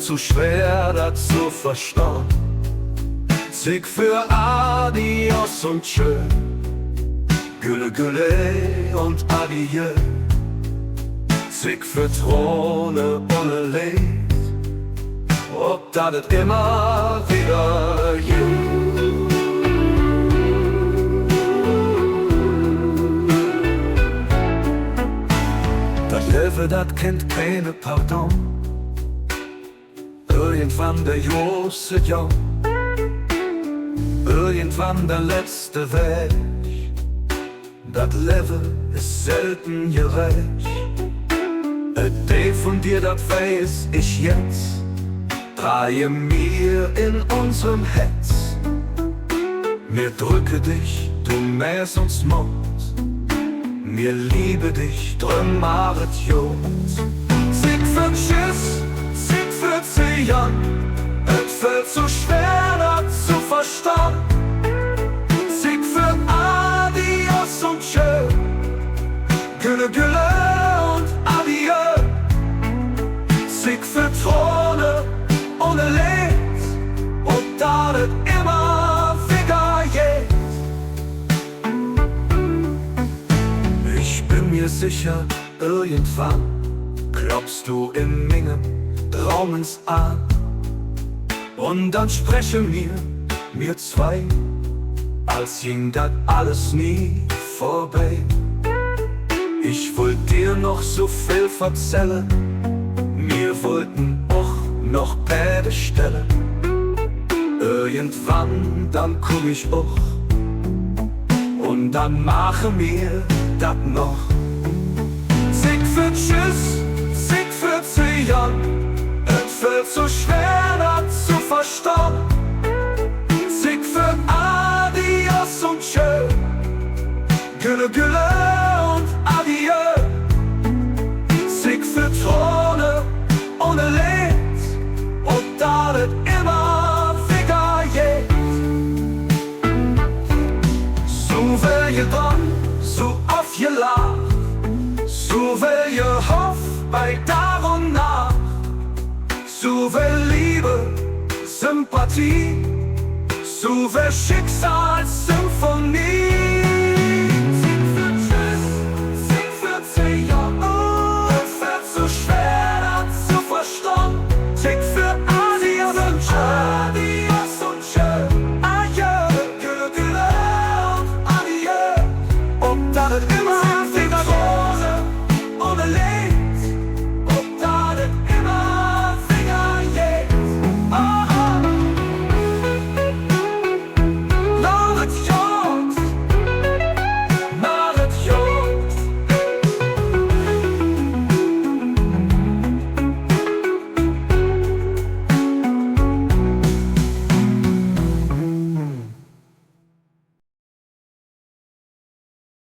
zu schwer, das zu verstehen. Sieg für Adios und Tschö, Gülle Gülle und Adieu. Sieg für Throne ohne Licht, ob das immer wieder you. Das Leben, das kennt keine Pardon. Irgendwann der große Jahr, irgendwann der letzte Weg. Das Leben ist selten gerecht. Day von dir, das weiß ich jetzt. Dreie mir in unserem Herz. Mir drücke dich, du mäß uns Mord. Mir liebe dich, drömmaret Jod. Sieg für Tschüss, Sieg für Zion. Es fällt so schwer, das zu verstehen. Sieg für Adios und Tschö, Gülle Gülle und Adieu. Sieg für Throne ohne Licht, und da das immer wieder geht. Ich bin mir sicher, irgendwann klopfst du in Mingen Traumens an. Und dann spreche mir zwei, als ging das alles nie vorbei. Ich wollt dir noch so viel verzellen, wir wollten auch noch Bäde stellen. Irgendwann, dann komm ich auch, und dann machen wir das noch. Sieg für Tschüss, Sieg für Zion. Es fällt so schwer, das zu verstehen. Sieg für Adios und Tschö, Gülle Gülle und Adieu. Sieg für Throne ohne Licht, und da das immer wieder geht. So will je dann, so oft je lach, so will je hoff bei Tag und Nacht. So will Liebe, Sympathie, so will Schicksalssymphonie.